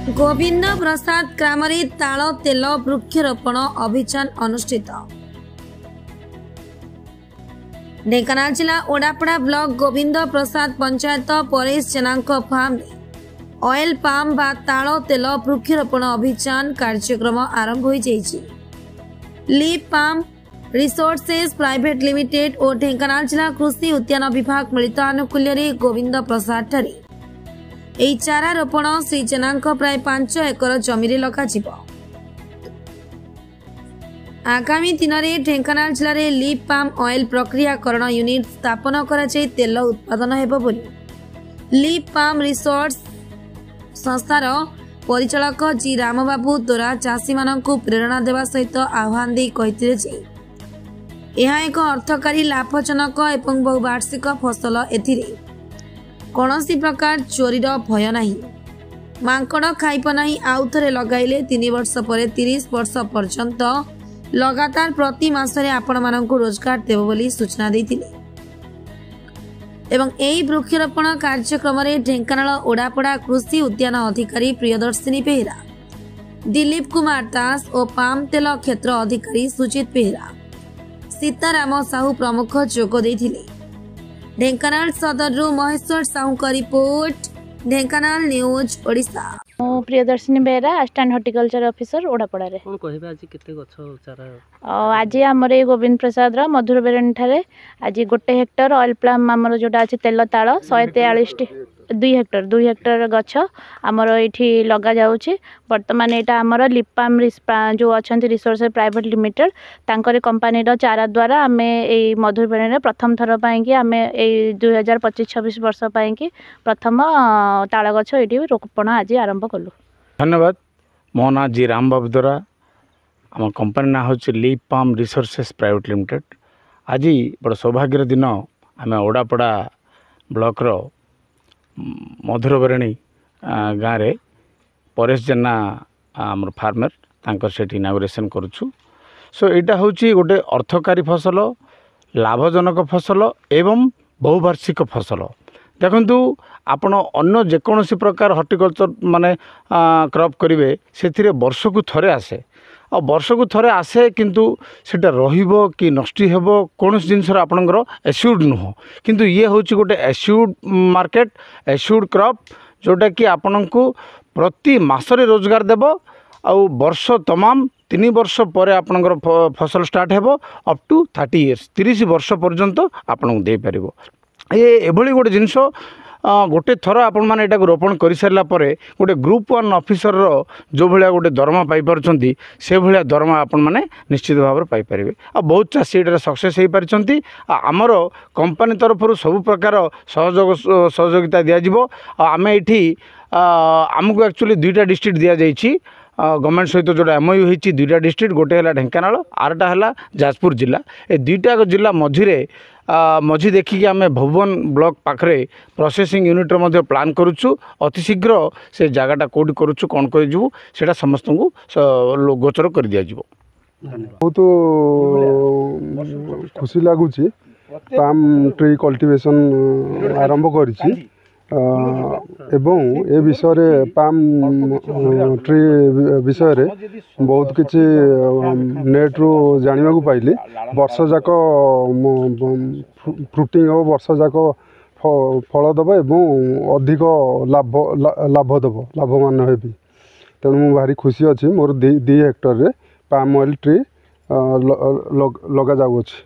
गोविंद प्रसाद ग्राम ताल तेल वृक्षरोपण अभियान अनुष्ठित। ढेंकानाल जिला Odapada block Gobinda Prasad panchayat Paresh Jena farm oil palm बा ताल तेल वृक्षरोपण अभियान कार्यक्रम आरंभ हो जाइए। Leap Palm Resources Private Limited और ढेंकानाल जिला कृषि उद्यान विभाग मिलित आनुकूल्य गोविंद प्रसाद ठारे एही चारा रोपण श्री जेना प्राय 5 एकर जमी लगा। आगामी दिन में ढेंकानाल जिले में लीप पाम ऑयल प्रक्रियाकरण यूनिट स्थापन कर तेल उत्पादन हेबो बोली लीप पाम रिसोर्स संस्थार परिचालक जी रामबाबू द्वारा चाषी मानू प्रेरणा देवा सहित आह्वान दे कहते यह एक अर्थकारी लाभजनक एवं बहुवार्षिक फसल एथिरे कौनसी प्रकार चोरीर भय नहीं मांकड़ खाइब नहीं आउ थे लगाइले 3 वर्ष पर 30 वर्ष पर्यंत लगातार प्रति मासरे आपण मानकु रोजगार देव बोली सूचना देथिले। एवं एही वृक्षरोपण कार्यक्रम में ढेंकानाल ओडापड़ा कृषि उद्यान अधिकारी प्रियदर्शिनी बेहेरा दिलीप कुमार दास और पाम तेल क्षेत्र अधिकारी सुजित बेहेरा सीताराम साहू प्रमुख जोग देथिले। ढेंकानाल सदर महेश्वर साहू का report Dhenkanal news Odisha. Priyadarshini Behera assistant horticulture officer Odapada रे कोन कहबे आज केते गछ चारा आज हमर ए गोविंद प्रसाद रा मधुर बेरन ठारे आज 1 हेक्टर ऑयल प्लाम हमर जोटा अछि तेल ताळ 143 2 हेक्टर गछ हमर एठी लगा जाउछि। वर्तमान एटा हमर लिपाम जो अछंती रिसोर्स प्राइवेट लिमिटेड तांकर कंपनी रो चारा द्वारा हमें ए मधुर बेरन प्रथम थर पई कि हमें ए 2025-26 वर्ष पई कि प्रथम ताळ गछ एठी रोपण आज आरंभ कलु। धन्यवाद। मो ना जी रामबाबू द्वारा आम कंपनी ना हूँ Leap Palm Resources Private Limited. आज बड़ सौभाग्यर दिन आम ओडापड़ा ब्लॉक रो मधुर बेरणी गाँव रे परेश जेना आम फार्मर तांकर सेठी इनागुरेशन करुछु। सो यहाँ हूँ गोटे अर्थकारी फसल लाभजनक फसल एवं बहुवार्षिक फसल। देखंतु आपण अन्य जेकोसी प्रकार हॉर्टिकल्चर माने क्रॉप करेंगे से वर्ष को थरे आसे आ वर्ष को थरे आसे किंतु सेटा रहिबो कि नष्टि हेबो कौन जिनस आपणकर एस्यूर्ड नुह किंतु ये हूँ गोटे एस्यूर्ड मार्केट एस्यूर्ड क्रॉप जोटा कि आपण को प्रति मासरे रोजगार देव आ वर्ष तमाम 3 वर्ष पर आपणकर फसल स्टार्ट हेबो अप टू 30 इयर्स 30 वर्ष पर्यंत आपन को दे परिबो। ये एभली गोटे जिनस गोटे थर आपण मैंने यहाँ रोपण कर सारा गोटे ग्रुप 1 ऑफिसर जो भाया गोटे दरमा पाई से भाया दरमा आपण मैंने निश्चित भाव में पाइपर आ बहुत चाषी ये सक्सेस हो पार्टी। आमर कंपनी तरफ सब प्रकार सहयोगिता दिज्व आम ये आमको एक्चुअली 2टा डिस्ट्रिक्ट दि जाइए गवर्नमेंट सहित जो एमओयू होती 2टा डिस्ट्रिक्ट गोटे है ढेंकानाल आरटा है जाजपुर जिला ए 2टा जिला मझिरे मझी देखिकी आम भुवन ब्लॉक पाखरे प्रोसेसिंग यूनिट रो प्लान करुचु अति शीघ्र से जगटा कौटी करुचु कौन कर समस्त को गोचर कर दिया जिवो। बहुत खुशी लगुच पाम ट्री कल्टिवेशन आरंभ करिछि एवं ए विषय पाम ट्री विषय रे बहुत किसी नेट रू जानिबा को पाइली वर्ष जाक फ्रुटिंग हो वर्ष जाक फल दब एवं अधिक लाभ दब लाभवान हेबी तेणु मु भारी खुशी अच्छी मोर 2 हेक्टर रे पाम ऑयल ट्री लगा जाउछि।